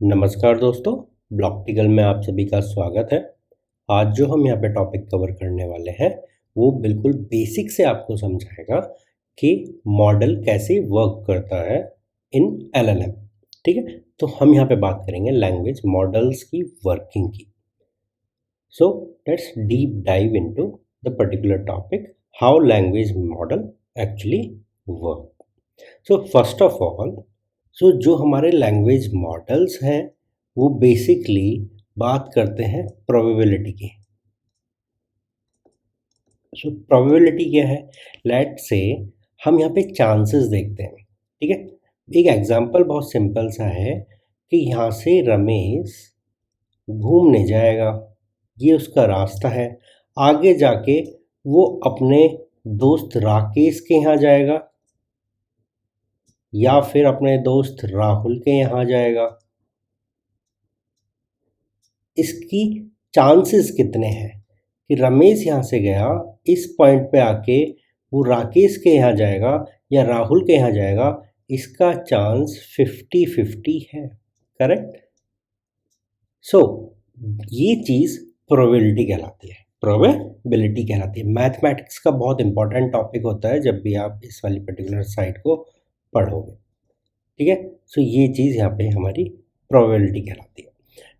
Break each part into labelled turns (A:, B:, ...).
A: नमस्कार दोस्तों, ब्लॉक्टिकल में आप सभी का स्वागत है। आज जो हम यहाँ पे टॉपिक कवर करने वाले हैं वो बिल्कुल बेसिक से आपको समझाएगा कि मॉडल कैसे वर्क करता है इन एलएलएम। ठीक है, तो हम यहाँ पे बात करेंगे लैंग्वेज मॉडल्स की वर्किंग की। So let's deep dive into the particular topic, how language model actually work. So first of all, जो हमारे लैंग्वेज मॉडल्स हैं वो बेसिकली बात करते हैं प्रोबेबिलिटी की। प्रोबेबिलिटी क्या है? लेट से हम यहाँ पे चांसेस देखते हैं। ठीक है, एक एग्जांपल बहुत सिंपल सा है कि यहाँ से रमेश घूमने जाएगा, ये उसका रास्ता है। आगे जाके वो अपने दोस्त राकेश के यहाँ जाएगा या फिर अपने दोस्त राहुल के यहाँ जाएगा। इसकी चांसेस कितने हैं कि रमेश यहाँ से गया, इस पॉइंट पे आके वो राकेश के यहाँ जाएगा या राहुल के यहाँ जाएगा? इसका चांस 50-50 है। करेक्ट। सो ये चीज़ प्रोबेबिलिटी कहलाती है। प्रोबेबिलिटी कहलाती है। मैथमेटिक्स का बहुत इंपॉर्टेंट टॉपिक होता है जब भी आप इस वाली पर्टिकुलर साइड को पढ़ोगे। ठीक है, सो ये चीज़ यहाँ पे हमारी प्रोबेबिलिटी कहलाती है।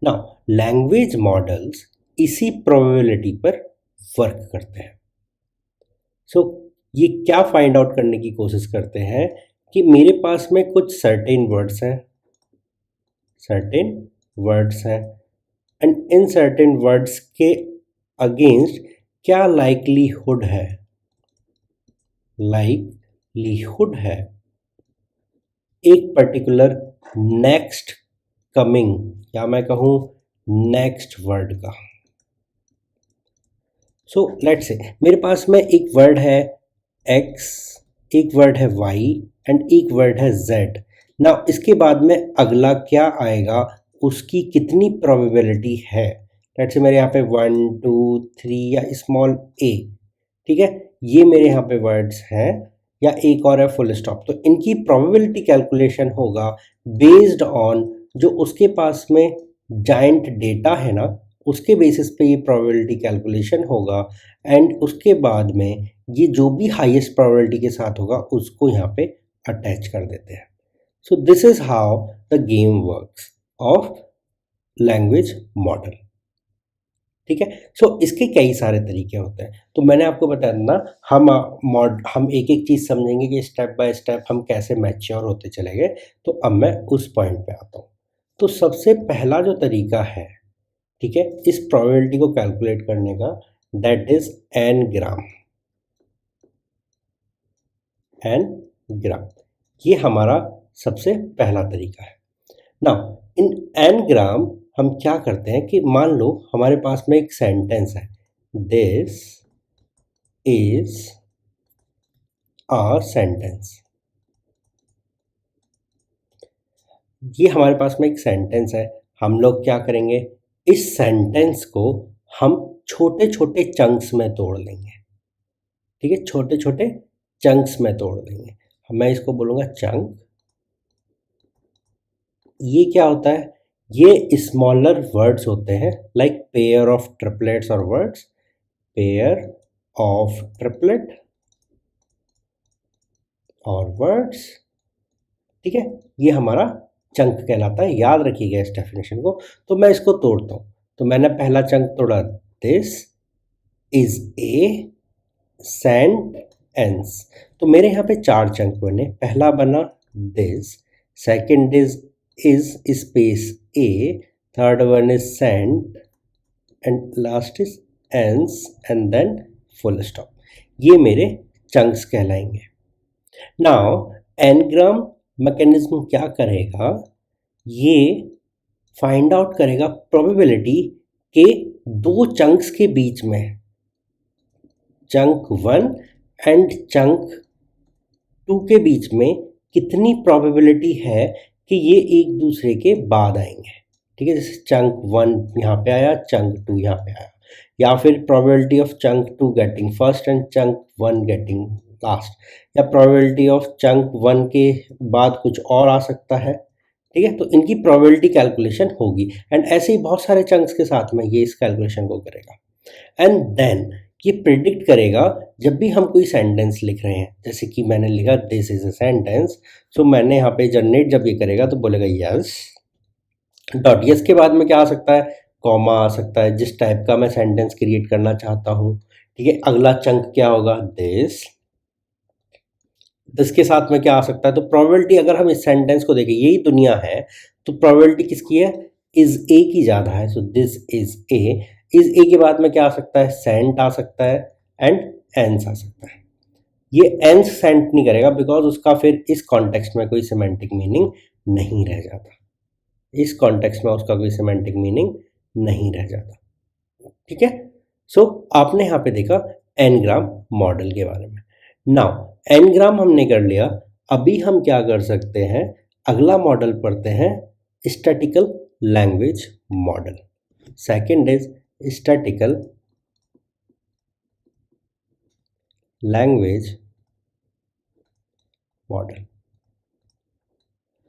A: नाउ लैंग्वेज मॉडल्स इसी प्रोबेबिलिटी पर वर्क करते हैं। सो ये क्या फाइंड आउट करने की कोशिश करते हैं कि मेरे पास में कुछ सर्टेन वर्ड्स हैं एंड इन सर्टेन वर्ड्स के अगेंस्ट क्या लाइक्लीहुड है एक पर्टिकुलर नेक्स्ट कमिंग या मैं कहूँ नेक्स्ट वर्ड का। सो लेट्स से मेरे पास में एक वर्ड है x, एक वर्ड है y एंड एक वर्ड है z। ना इसके बाद में अगला क्या आएगा उसकी कितनी प्रोबेबिलिटी है? लेट्स से मेरे यहाँ पे 1 2 3 या स्मॉल a। ठीक है, ये मेरे यहाँ पे वर्ड्स हैं या एक और है फुल स्टॉप। तो इनकी प्रोबेबिलिटी कैलकुलेशन होगा बेस्ड ऑन जो उसके पास में जाइंट डेटा है ना, उसके बेसिस पे ये प्रोबेबिलिटी कैलकुलेशन होगा एंड उसके बाद में ये जो भी हाईएस्ट प्रोबेबिलिटी के साथ होगा उसको यहाँ पे अटैच कर देते हैं। So this is how the game works of language model. ठीक है, सो इसके कई सारे तरीके होते हैं। तो मैंने आपको बताया ना, हम एक एक चीज़ समझेंगे कि स्टेप बाय स्टेप हम कैसे मैच्योर होते चले गए। तो अब मैं उस पॉइंट पे आता हूँ। तो सबसे पहला जो तरीका है, ठीक है, इस प्रोबेबिलिटी को कैलकुलेट करने का, दैट इज n-ग्राम। ये हमारा सबसे पहला तरीका है। नाउ इन n-ग्राम हम क्या करते हैं कि मान लो हमारे पास में एक सेंटेंस है, दिस इज अ सेंटेंस। ये हमारे पास में एक सेंटेंस है। हम लोग क्या करेंगे, इस सेंटेंस को हम छोटे छोटे चंक्स में तोड़ लेंगे। ठीक है, छोटे छोटे चंक्स में तोड़ लेंगे। मैं इसको बोलूँगा चंक। ये क्या होता है, ये स्मॉलर वर्ड्स होते हैं, लाइक पेयर ऑफ ट्रिपलेट्स और वर्ड्स, पेयर ऑफ ट्रिपलेट और वर्ड्स। ठीक है, ये हमारा चंक कहलाता है। याद रखिएगा इस डेफिनेशन को। तो मैं इसको तोड़ता हूँ। तो मैंने पहला चंक तोड़ा, दिस इज ए सेंटेंस। तो मेरे यहाँ पे 4 चंक बने। पहला बना this, second is space A, third one is sent and last is ence and then full stop. ये मेरे चंक्स कहलाएंगे। नाउ n-ग्राम मैकेनिज्म क्या करेगा, ये फाइंड आउट करेगा प्रोबेबिलिटी के 2 चंक्स के बीच में, चंक 1 एंड चंक 2 के बीच में कितनी प्रोबेबिलिटी है कि ये एक दूसरे के बाद आएंगे। ठीक है, जैसे चंक 1 यहाँ पे आया, चंक 2 यहाँ पे आया, या फिर probability of chunk 2 getting first and chunk 1 getting last, या प्रोबेबिलिटी ऑफ चंक 1 के बाद कुछ और आ सकता है, ठीक है, तो इनकी प्रोबेबिलिटी कैलकुलेशन होगी एंड ऐसे ही बहुत सारे चंक्स के साथ में ये इस कैलकुलेशन को करेगा एंड देन ये प्रिडिक्ट करेगा जब भी हम कोई सेंटेंस लिख रहे हैं, जैसे कि मैंने लिखा दिस इज अ सेंटेंस, सो मैंने यहाँ पे जनरेट जब ये करेगा तो बोलेगा यस डॉट, यस के बाद में क्या आ सकता है, कॉमा आ सकता है, जिस टाइप का मैं सेंटेंस क्रिएट करना चाहता हूँ। ठीक है, अगला चंक क्या होगा, दिस के साथ में क्या आ सकता है। तो प्रोबेबिलिटी अगर हम इस सेंटेंस को देखें, यही दुनिया है, तो प्रोबेबिलिटी किसकी है, इज ए की ज़्यादा है। So this is a, is a के बाद में क्या आ सकता है, सेंट आ सकता है एंड एंस आ सकता है। ये एंस सेंट नहीं करेगा बिकॉज उसका फिर इस कॉन्टेक्स्ट में कोई सिमेंटिक मीनिंग नहीं रह जाता, इस कॉन्टेक्स्ट में उसका कोई सिमेंटिक मीनिंग नहीं रह जाता। ठीक है, सो आपने यहाँ पे देखा एनग्राम मॉडल के बारे में। नाउ एनग्राम हमने कर लिया, अभी हम क्या कर सकते हैं, अगला मॉडल पढ़ते हैं statical language model. Second is statical language model.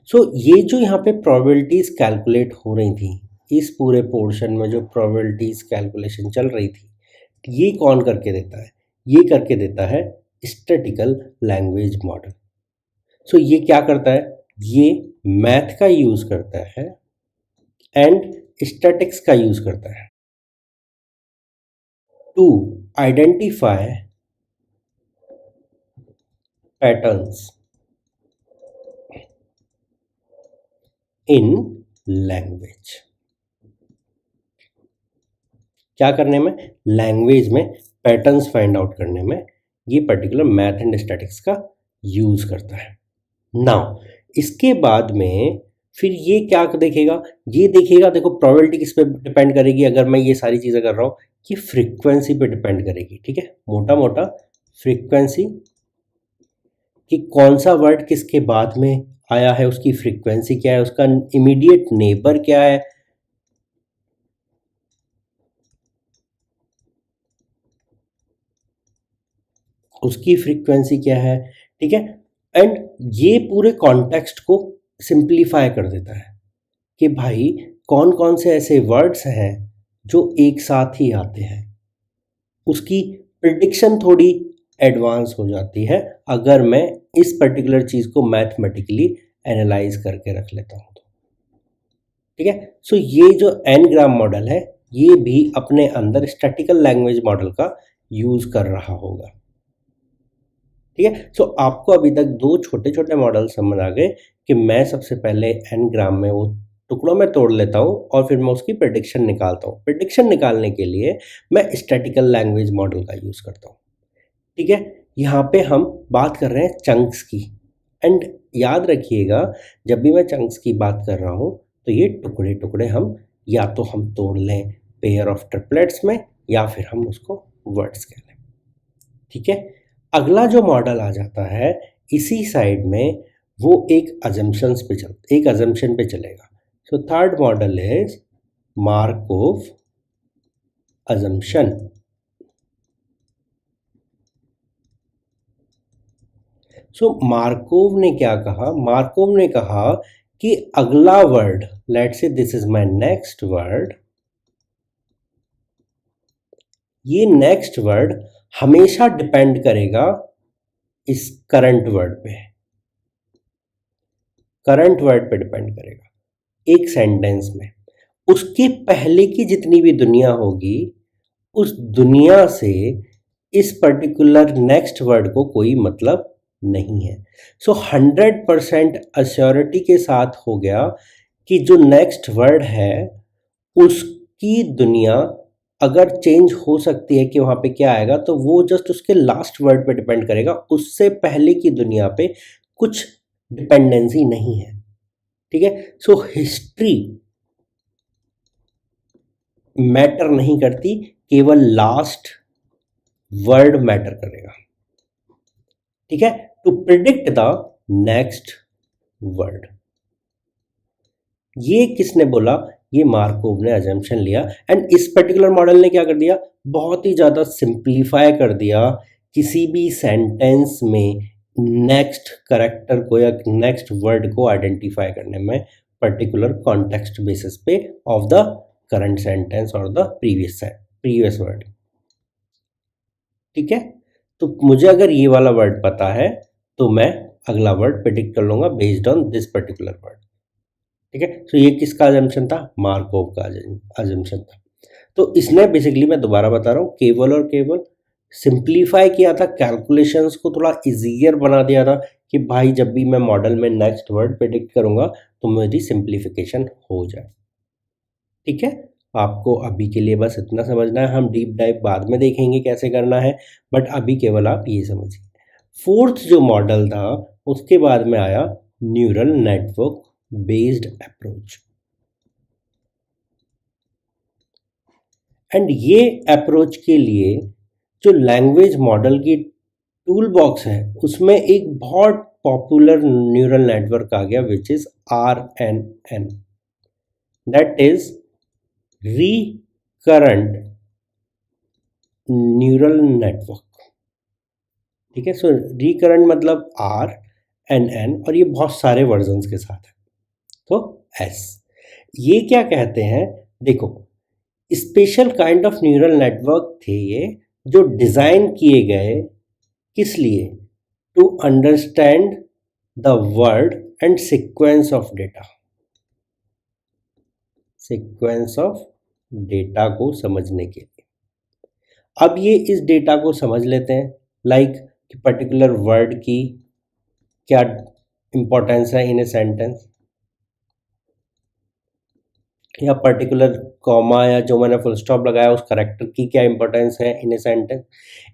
A: So ये जो यहाँ पे प्रोबेबिलिटीज कैलकुलेट हो रही थी, इस पूरे पोर्शन में जो प्रोबेबिलिटीज कैलकुलेशन चल रही थी, ये कौन करके देता है, ये करके देता है स्टैटिकल लैंग्वेज मॉडल। सो ये क्या करता है, ये मैथ का यूज करता है एंड स्टैटिक्स का यूज करता है to identify patterns in language. क्या करने में, लैंग्वेज में पैटर्न्स फाइंड आउट करने में ये पर्टिकुलर मैथ एंड स्टैटिक्स का यूज करता है। नाउ इसके बाद में फिर ये क्या देखेगा, ये देखेगा, देखो प्रोबेबिलिटी किस पे डिपेंड करेगी, अगर मैं ये सारी चीज़ें कर रहा हूँ, कि फ्रीक्वेंसी पे डिपेंड करेगी। ठीक है, मोटा मोटा फ्रीक्वेंसी, कि कौन सा वर्ड किसके बाद में आया है, उसकी फ्रीक्वेंसी क्या है, उसका इमीडिएट नेबर क्या है, उसकी फ्रीक्वेंसी क्या है। ठीक है, एंड ये पूरे कॉन्टेक्स्ट को सिंप्लीफाई कर देता है कि भाई कौन कौन से ऐसे वर्ड्स हैं जो एक साथ ही आते हैं, उसकी प्रिडिक्शन थोड़ी एडवांस हो जाती है अगर मैं इस पर्टिकुलर चीज़ को मैथमेटिकली एनालाइज करके रख लेता हूँ तो। ठीक है, सो ये जो एन ग्राम मॉडल है ये भी अपने अंदर स्टैटिकल लैंग्वेज मॉडल का यूज कर रहा होगा। ठीक है, सो आपको अभी तक दो छोटे छोटे मॉडल समझ आ गए कि मैं सबसे पहले एन ग्राम में वो टुकड़ों में तोड़ लेता हूँ और फिर मैं उसकी प्रेडिक्शन निकालता हूँ। प्रेडिक्शन निकालने के लिए मैं स्टैटिकल लैंग्वेज मॉडल का यूज़ करता हूँ। ठीक है, यहाँ पे हम बात कर रहे हैं चंक्स की, एंड याद रखिएगा जब भी मैं चंक्स की बात कर रहा हूँ तो ये टुकड़े टुकड़े हम या तो हम तोड़ लें पेयर ऑफ ट्रिपलेट्स में या फिर हम उसको वर्ड्स कह लें। ठीक है, अगला जो मॉडल आ जाता है इसी साइड में, वो एक अजम्पशन पे चलेगा। So third model is Markov assumption. So Markov ने क्या कहा, मार्कोव ने कहा कि अगला word, let's say this is my next word, ये नेक्स्ट वर्ड हमेशा डिपेंड करेगा इस करंट वर्ड पे, करंट वर्ड पे डिपेंड करेगा एक सेंटेंस में। उसके पहले की जितनी भी दुनिया होगी उस दुनिया से इस पर्टिकुलर नेक्स्ट वर्ड को कोई मतलब नहीं है। सो 100% अश्योरिटी के साथ हो गया कि जो नेक्स्ट वर्ड है उसकी दुनिया अगर चेंज हो सकती है कि वहाँ पे क्या आएगा, तो वो जस्ट उसके लास्ट वर्ड पे डिपेंड करेगा, उससे पहले की दुनिया पे कुछ डिपेंडेंसी नहीं है। ठीक है, सो हिस्ट्री मैटर नहीं करती, केवल लास्ट वर्ड मैटर करेगा। ठीक है, to predict the next word. ये किसने बोला, ये मार्कोव ने अजम्पशन लिया एंड इस पर्टिकुलर मॉडल ने क्या कर दिया, बहुत ही ज़्यादा सिंप्लीफाई कर दिया किसी भी सेंटेंस में नेक्स्ट करेक्टर को या नेक्स्ट वर्ड को आइडेंटिफाई करने में पर्टिकुलर कॉन्टेक्स्ट बेसिस पे ऑफ द करंट सेंटेंस और द प्रीवियस वर्ड। ठीक है, तो मुझे अगर ये वाला वर्ड पता है तो मैं अगला वर्ड प्रेडिक्ट कर लूंगा based on this particular word. ठीक है, तो ये किसका अजम्पशन था? मार्कोव का अजम्पशन था। तो इसने बेसिकली, मैं दोबारा बता रहा हूँ, केवल और केवल सिंप्लीफाई किया था, कैलकुलेशंस को थोड़ा इजियर बना दिया था कि भाई जब भी मैं मॉडल में नेक्स्ट वर्ड प्रेडिक्ट करूंगा तो मेरी सिंप्लीफिकेशन हो जाए। ठीक है, आपको अभी के लिए बस इतना समझना है, हम डीप डाइव बाद में देखेंगे कैसे करना है, बट अभी केवल आप ये समझिए। फोर्थ जो मॉडल था उसके बाद में आया neural network based approach. And ये अप्रोच के लिए जो लैंग्वेज मॉडल की टूल बॉक्स है उसमें एक बहुत पॉपुलर न्यूरल नेटवर्क आ गया which is RNN, that is recurrent neural network. ठीक है, सो रिकरेंट मतलब RNN, और ये बहुत सारे वर्जन्स के साथ है, तो S। ये क्या कहते हैं, देखो, special kind of neural network थे ये, जो डिज़ाइन किए गए किस लिए? To understand the word and sequence of data, sequence of data को समझने के लिए। अब ये इस डेटा को समझ लेते हैं, लाइक कि पर्टिकुलर वर्ड की क्या इंपॉर्टेंस है इन ए सेंटेंस, या पर्टिकुलर कॉमा या जो मैंने फुल स्टॉप लगाया उस करेक्टर की क्या इंपॉर्टेंस है इन ए सेंटेंस।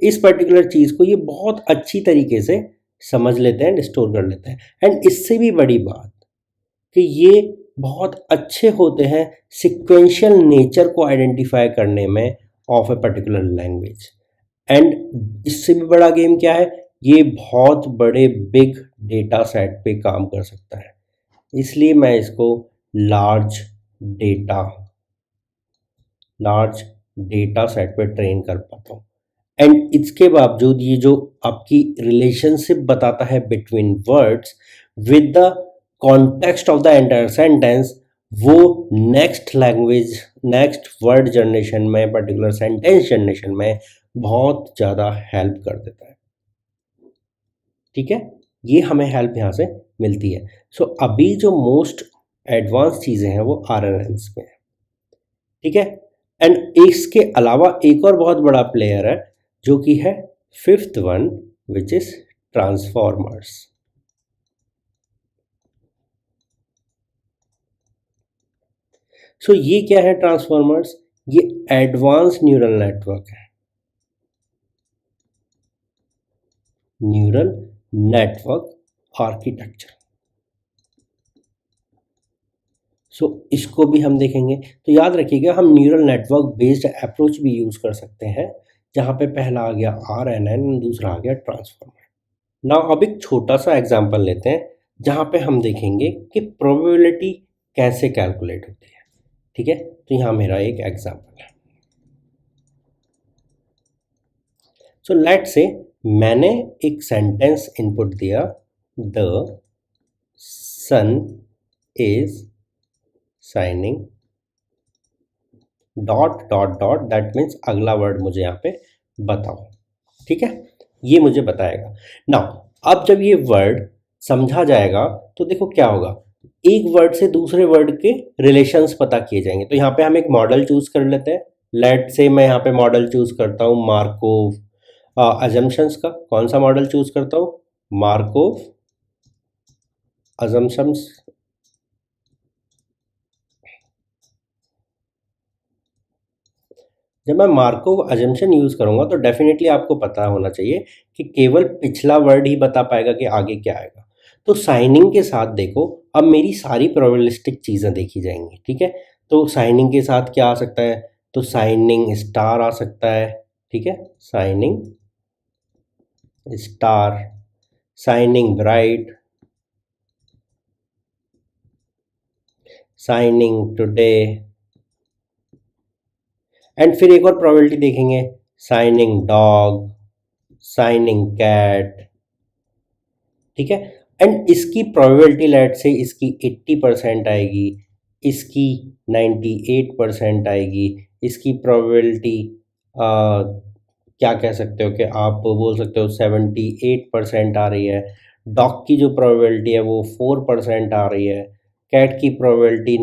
A: इस पर्टिकुलर चीज़ को ये बहुत अच्छी तरीके से समझ लेते हैं, स्टोर कर लेते हैं। एंड इससे भी बड़ी बात कि ये बहुत अच्छे होते हैं सिक्वेंशियल नेचर को आइडेंटिफाई करने में of a particular language. And इससे भी बड़ा गेम क्या है, ये बहुत बड़े बिग डेटा सेट पे काम कर सकता है, इसलिए मैं इसको लार्ज डेटा सेट पे ट्रेन कर पाता हूँ। एंड इसके बावजूद ये जो आपकी रिलेशनशिप बताता है between words with the context of the entire sentence, वो next language, next word generation में, पर्टिकुलर सेंटेंस जनरेशन में बहुत ज़्यादा हेल्प कर देता है। ठीक है, ये हमें हेल्प यहाँ से मिलती है। सो अभी जो मोस्ट एडवांस चीज़ें हैं वो RNNs में है। ठीक है, एंड इसके अलावा एक और बहुत बड़ा प्लेयर है जो कि है fifth one, which is transformers. So ये क्या है ट्रांसफॉर्मर्स? ये एडवांस न्यूरल नेटवर्क है, न्यूरल नेटवर्क आर्किटेक्चर। सो इसको भी हम देखेंगे। तो याद रखिएगा, हम न्यूरल नेटवर्क बेस्ड अप्रोच भी यूज़ कर सकते हैं, जहाँ पे पहला आ गया RNN, दूसरा आ गया ट्रांसफॉर्मर। नाउ अब एक छोटा सा एग्जांपल लेते हैं जहाँ पे हम देखेंगे कि प्रोबेबिलिटी कैसे कैलकुलेट होती है। ठीक है, तो यहाँ मेरा एक एग्जांपल है। सो लेट्स से मैंने एक सेंटेंस इनपुट दिया, the sun is shining dot dot dot, that means अगला वर्ड मुझे यहाँ पे बताओ। ठीक है, ये मुझे बताएगा। नाउ अब जब ये वर्ड समझा जाएगा तो देखो क्या होगा, एक वर्ड से दूसरे वर्ड के रिलेशंस पता किए जाएंगे। तो यहाँ पे हम एक मॉडल चूज कर लेते हैं। लेट से मैं यहाँ पे मॉडल चूज करता हूँ मार्कोव अजम्पशंस का। कौन सा मॉडल चूज करता हूँ? Markov assumptions. जब मैं मार्कोव अजम्पशन यूज करूंगा तो डेफिनेटली आपको पता होना चाहिए कि केवल पिछला वर्ड ही बता पाएगा कि आगे क्या आएगा। तो साइनिंग के साथ देखो, अब मेरी सारी प्रोबेबिलिस्टिक चीज़ें देखी जाएंगी। ठीक है, तो साइनिंग के साथ क्या आ सकता है? तो साइनिंग स्टार आ सकता है। ठीक है, signing star, signing bright, signing today, and फिर एक और प्रोबेबिलिटी देखेंगे, साइनिंग डॉग, साइनिंग कैट। ठीक है, एंड इसकी प्रोबेबिलिटी लेट से इसकी 80% आएगी, इसकी 98% आएगी, इसकी प्रोबेबिलिटी क्या कह सकते हो कि आप बोल सकते हो 78% आ रही है, डॉग की जो प्रोबेबिलिटी है वो 4% आ रही है, कैट की प्रोबेबिलिटी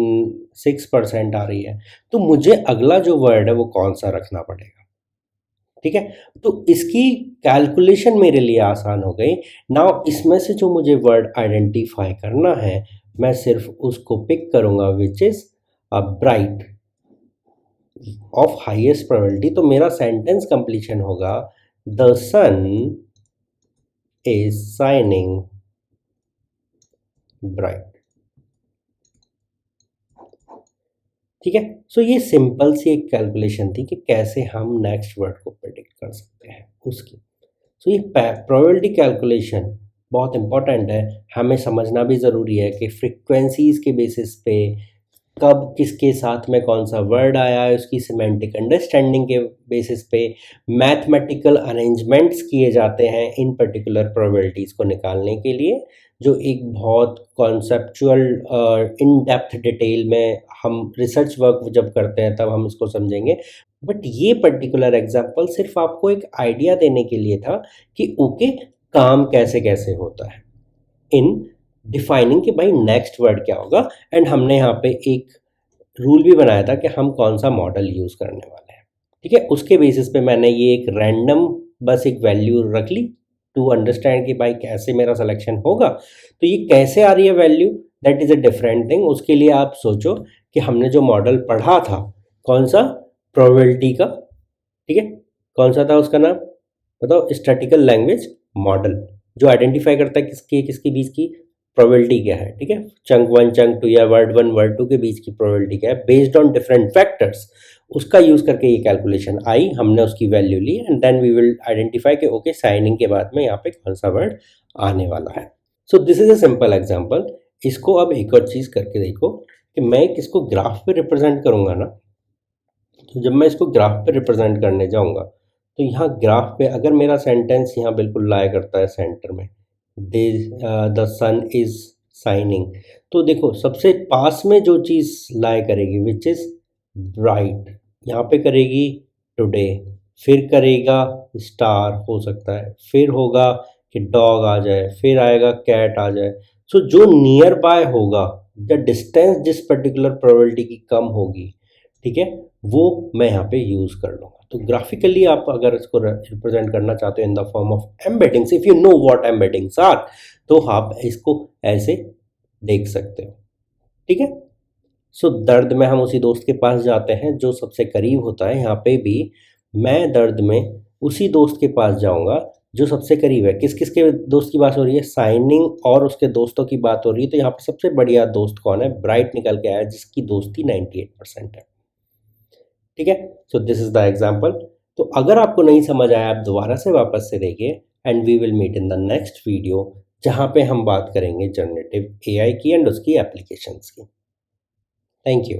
A: 6% आ रही है। तो मुझे अगला जो वर्ड है वो कौन सा रखना पड़ेगा, ठीक है। तो इसकी कैलकुलेशन मेरे लिए आसान हो गई। नाउ इसमें से जो मुझे वर्ड आइडेंटिफाई करना है, मैं सिर्फ उसको पिक करूंगा which is bright of highest probability. तो मेरा सेंटेंस कंप्लीशन होगा the sun is shining bright, ठीक है। सो ये सिंपल सी एक कैलकुलेशन थी कि कैसे हम नेक्स्ट वर्ड को प्रेडिक्ट कर सकते हैं उसकी। सो ये प्रोबेबिलिटी कैलकुलेशन बहुत इंपॉर्टेंट है, हमें समझना भी ज़रूरी है कि फ्रिक्वेंसीज के बेसिस पे कब किसके साथ में कौन सा वर्ड आया है, उसकी सिमेंटिक अंडरस्टैंडिंग के बेसिस पे मैथमेटिकल अरेंजमेंट्स किए जाते हैं इन पर्टिकुलर प्रोबेबिलिटीज़ को निकालने के लिए, जो एक बहुत कॉन्सेप्चुअल इन डेप्थ डिटेल में हम रिसर्च वर्क जब करते हैं तब हम इसको समझेंगे। बट ये पर्टिकुलर एग्जांपल सिर्फ आपको एक आइडिया देने के लिए था कि ओके काम कैसे कैसे होता है इन डिफाइनिंग कि भाई नेक्स्ट वर्ड क्या होगा। एंड हमने यहाँ पे एक रूल भी बनाया था कि हम कौन सा मॉडल यूज़ करने वाले हैं, ठीक है। उसके बेसिस पे मैंने ये एक रैंडम बस एक वैल्यू रख ली टू अंडरस्टैंड कि भाई कैसे मेरा सिलेक्शन होगा। तो ये कैसे आ रही है value, that is a different thing. उसके लिए आप सोचो कि हमने जो मॉडल पढ़ा था कौन सा, प्रोबेबिलिटी का, ठीक है। कौन सा था उसका नाम बताओ, स्टैटिकल लैंग्वेज मॉडल, जो आइडेंटिफाई करता है किसके किसके बीच की प्रोबेबिलिटी क्या है, ठीक है। चंक वन चंक टू या वर्ड वन वर्ड टू के बीच की प्रोबेबिलिटी क्या है बेस्ड ऑन डिफरेंट फैक्टर्स, उसका यूज़ करके ये कैलकुलेशन आई, हमने उसकी वैल्यू ली and then we will identify कि ओके साइनिंग के बाद में यहाँ पे कौन सा वर्ड आने वाला है। So this is a simple example. इसको अब एक और चीज़ करके देखो कि मैं किसको ग्राफ पे रिप्रेजेंट करूँगा ना, तो जब मैं इसको ग्राफ पे रिप्रेजेंट करने जाऊँगा तो यहाँ ग्राफ पे अगर मेरा सेंटेंस यहाँ बिल्कुल लाया करता है सेंटर में, दे द सन इज शाइनिंग, तो देखो सबसे पास में जो चीज़ लाया करेगी विच इज़ ब्राइट, यहाँ पे करेगी टुडे, फिर करेगा स्टार हो सकता है, फिर होगा कि डॉग आ जाए, फिर आएगा कैट आ जाए। सो जो नियर बाय होगा, द डिस्टेंस जिस पर्टिकुलर प्रोबेबिलिटी की कम होगी, ठीक है, वो मैं यहाँ पे यूज़ कर लूँगा। तो ग्राफिकली आप अगर इसको रिप्रेजेंट करना चाहते हो in the form of embeddings, if you know what embeddings are, तो आप इसको ऐसे देख सकते हो, ठीक है। सो दर्द में हम उसी दोस्त के पास जाते हैं जो सबसे करीब होता है। यहाँ पे भी मैं दर्द में उसी दोस्त के पास जाऊँगा जो सबसे करीब है। किस किस के दोस्त की बात हो रही है, शाइनिंग और उसके दोस्तों की बात हो रही है। तो यहाँ पे सबसे बढ़िया दोस्त कौन है, ब्राइट निकल के आया जिसकी दोस्ती 98% है, ठीक है। So this is the example. तो अगर आपको नहीं समझ आया आप दोबारा से वापस से देखिए and we will meet in the next video, जहाँ पे हम बात करेंगे जनरेटिव एआई की एंड उसकी एप्लीकेशंस की। Thank you.